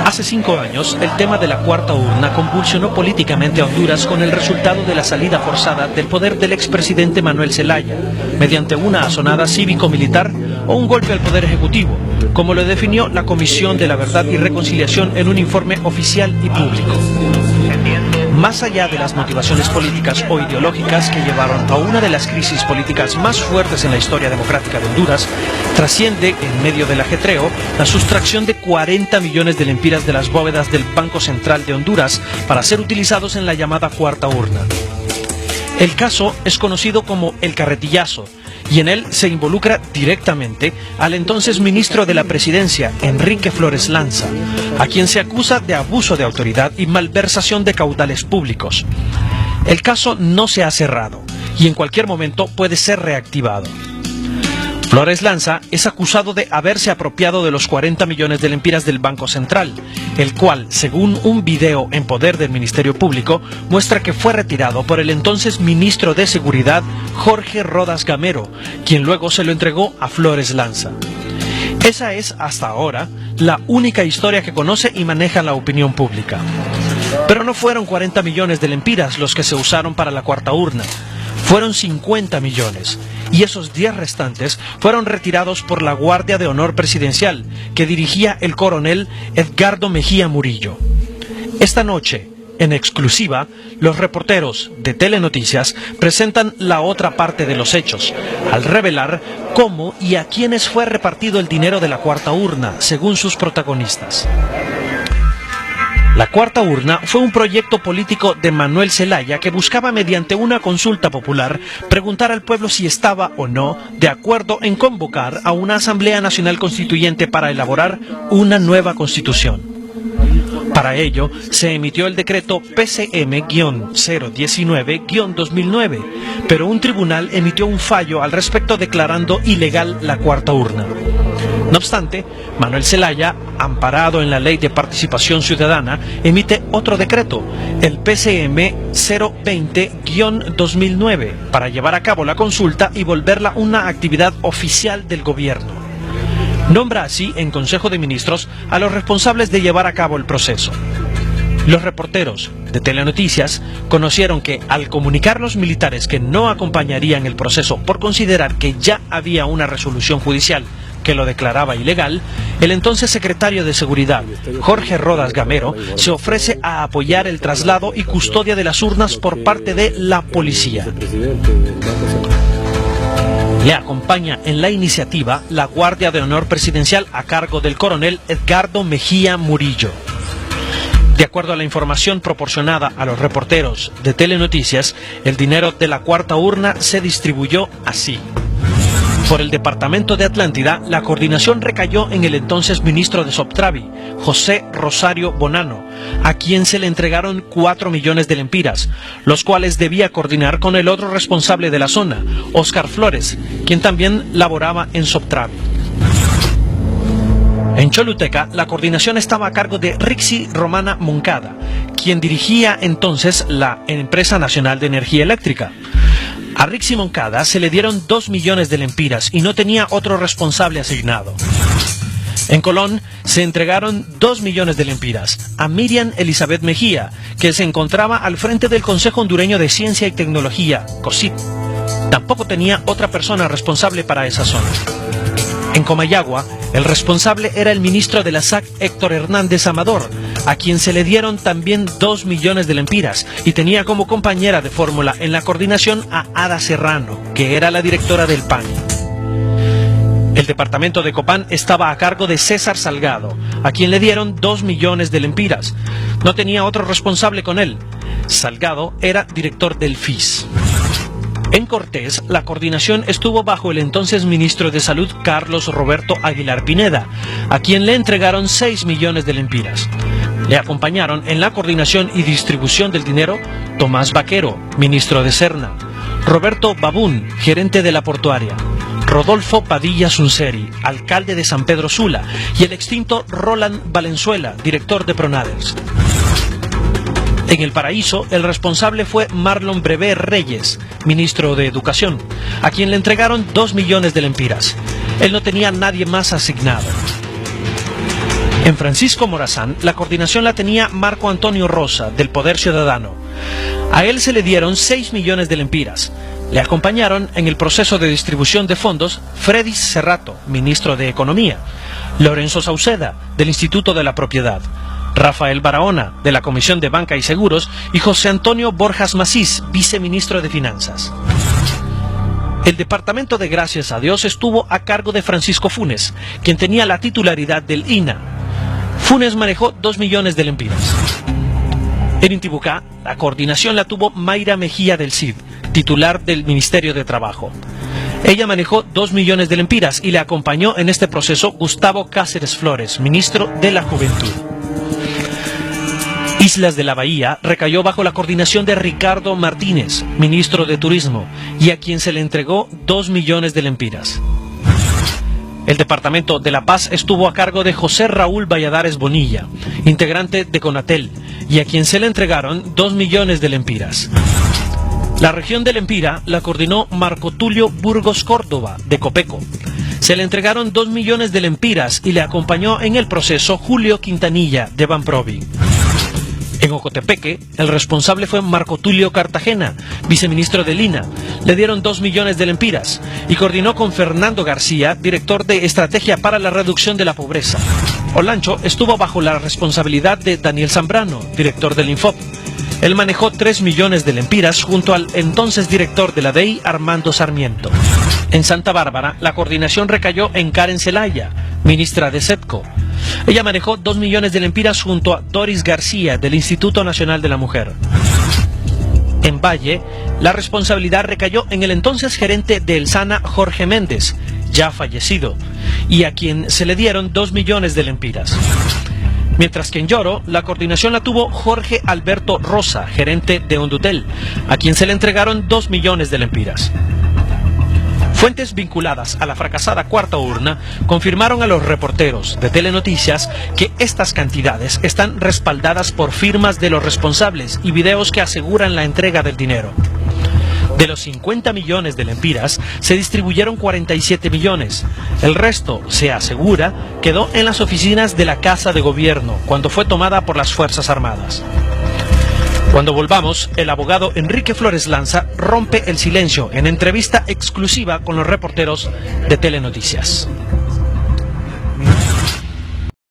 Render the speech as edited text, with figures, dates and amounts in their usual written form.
Hace 5 años, el tema de la cuarta urna convulsionó políticamente a Honduras con el resultado de la salida forzada del poder del expresidente Manuel Zelaya, mediante una asonada cívico-militar o un golpe al poder ejecutivo, como lo definió la Comisión de la Verdad y Reconciliación en un informe oficial y público. Más allá de las motivaciones políticas o ideológicas que llevaron a una de las crisis políticas más fuertes en la historia democrática de Honduras, trasciende, en medio del ajetreo, la sustracción de 40 millones de lempiras de las bóvedas del Banco Central de Honduras para ser utilizados en la llamada cuarta urna. El caso es conocido como el carretillazo, y en él se involucra directamente al entonces ministro de la Presidencia, Enrique Flores Lanza, a quien se acusa de abuso de autoridad y malversación de caudales públicos. El caso no se ha cerrado y en cualquier momento puede ser reactivado. Flores Lanza es acusado de haberse apropiado de los 40 millones de lempiras del Banco Central, el cual, según un video en poder del Ministerio Público, muestra que fue retirado por el entonces ministro de Seguridad, Jorge Rodas Gamero, quien luego se lo entregó a Flores Lanza. Esa es, hasta ahora, la única historia que conoce y maneja la opinión pública. Pero no fueron 40 millones de lempiras los que se usaron para la cuarta urna. Fueron 50 millones, y esos 10 restantes fueron retirados por la Guardia de Honor Presidencial, que dirigía el coronel Edgardo Mejía Murillo. Esta noche, en exclusiva, los reporteros de Telenoticias presentan la otra parte de los hechos, al revelar cómo y a quiénes fue repartido el dinero de la cuarta urna, según sus protagonistas. La cuarta urna fue un proyecto político de Manuel Zelaya que buscaba, mediante una consulta popular, preguntar al pueblo si estaba o no de acuerdo en convocar a una Asamblea Nacional Constituyente para elaborar una nueva constitución. Para ello, se emitió el decreto PCM-019-2009, pero un tribunal emitió un fallo al respecto declarando ilegal la cuarta urna. No obstante, Manuel Zelaya, amparado en la Ley de Participación Ciudadana, emite otro decreto, el PCM 020-2009, para llevar a cabo la consulta y volverla una actividad oficial del gobierno. Nombra así en Consejo de Ministros a los responsables de llevar a cabo el proceso. Los reporteros de Telenoticias conocieron que, al comunicar los militares que no acompañarían el proceso por considerar que ya había una resolución judicial que lo declaraba ilegal, el entonces secretario de Seguridad, Jorge Rodas Gamero, se ofrece a apoyar el traslado y custodia de las urnas por parte de la policía. Le acompaña en la iniciativa la Guardia de Honor Presidencial a cargo del coronel Edgardo Mejía Murillo. De acuerdo a la información proporcionada a los reporteros de Telenoticias, el dinero de la cuarta urna se distribuyó así. Por el departamento de Atlántida, la coordinación recayó en el entonces ministro de Soptravi, José Rosario Bonano, a quien se le entregaron 4 millones de lempiras, los cuales debía coordinar con el otro responsable de la zona, Óscar Flores, quien también laboraba en Soptravi. En Choluteca, la coordinación estaba a cargo de Rixi Romana Moncada, quien dirigía entonces la Empresa Nacional de Energía Eléctrica. A Rixi Moncada se le dieron 2 millones de lempiras y no tenía otro responsable asignado. En Colón se entregaron 2 millones de lempiras a Miriam Elizabeth Mejía, que se encontraba al frente del Consejo Hondureño de Ciencia y Tecnología, COSIT. Tampoco tenía otra persona responsable para esa zona. En Comayagua, el responsable era el ministro de la SAC, Héctor Hernández Amador, a quien se le dieron también 2 millones de lempiras y tenía como compañera de fórmula en la coordinación a Ada Serrano, que era la directora del PAN. El departamento de Copán estaba a cargo de César Salgado, a quien le dieron 2 millones de lempiras. No tenía otro responsable con él. Salgado era director del FIS. En Cortés, la coordinación estuvo bajo el entonces ministro de Salud, Carlos Roberto Aguilar Pineda, a quien le entregaron 6 millones de lempiras. Le acompañaron en la coordinación y distribución del dinero Tomás Vaquero, ministro de Serna, Roberto Babún, gerente de la portuaria, Rodolfo Padilla Sunseri, alcalde de San Pedro Sula, y el extinto Roland Valenzuela, director de Pronaders. En El Paraíso, el responsable fue Marlon Brevé Reyes, ministro de Educación, a quien le entregaron 2 millones de lempiras. Él no tenía nadie más asignado. En Francisco Morazán, la coordinación la tenía Marco Antonio Rosa, del Poder Ciudadano. A él se le dieron 6 millones de lempiras. Le acompañaron en el proceso de distribución de fondos Fredis Cerrato, ministro de Economía, Lorenzo Sauceda, del Instituto de la Propiedad, Rafael Barahona, de la Comisión de Banca y Seguros, y José Antonio Borjas Macís, viceministro de Finanzas. El departamento de Gracias a Dios estuvo a cargo de Francisco Funes, quien tenía la titularidad del INA. Funes manejó 2 millones de lempiras. En Intibucá, la coordinación la tuvo Mayra Mejía del CID, titular del Ministerio de Trabajo. Ella manejó 2 millones de lempiras y le acompañó en este proceso Gustavo Cáceres Flores, ministro de la Juventud. Islas de la Bahía recayó bajo la coordinación de Ricardo Martínez, ministro de Turismo, y a quien se le entregó 2 millones de lempiras. El departamento de La Paz estuvo a cargo de José Raúl Valladares Bonilla, integrante de Conatel, y a quien se le entregaron 2 millones de lempiras. La región de Lempira la coordinó Marco Tulio Burgos Córdoba, de Copeco. Se le entregaron 2 millones de lempiras y le acompañó en el proceso Julio Quintanilla, de Banprovi. En Ocotepeque, el responsable fue Marco Tulio Cartagena, viceministro del INA. Le dieron 2 millones de lempiras y coordinó con Fernando García, director de Estrategia para la Reducción de la Pobreza. Olancho estuvo bajo la responsabilidad de Daniel Zambrano, director del Infop. Él manejó 3 millones de lempiras junto al entonces director de la DEI, Armando Sarmiento. En Santa Bárbara, la coordinación recayó en Karen Zelaya, ministra de SETCO. Ella manejó 2 millones de lempiras junto a Doris García, del Instituto Nacional de la Mujer. En Valle, la responsabilidad recayó en el entonces gerente de El Sana, Jorge Méndez, ya fallecido, y a quien se le dieron 2 millones de lempiras. Mientras que en Lloro, la coordinación la tuvo Jorge Alberto Rosa, gerente de Hondutel, a quien se le entregaron 2 millones de lempiras. Fuentes vinculadas a la fracasada cuarta urna confirmaron a los reporteros de Telenoticias que estas cantidades están respaldadas por firmas de los responsables y videos que aseguran la entrega del dinero. De los 50 millones de lempiras, se distribuyeron 47 millones. El resto, se asegura, quedó en las oficinas de la Casa de Gobierno cuando fue tomada por las Fuerzas Armadas. Cuando volvamos, el abogado Enrique Flores Lanza rompe el silencio en entrevista exclusiva con los reporteros de Telenoticias.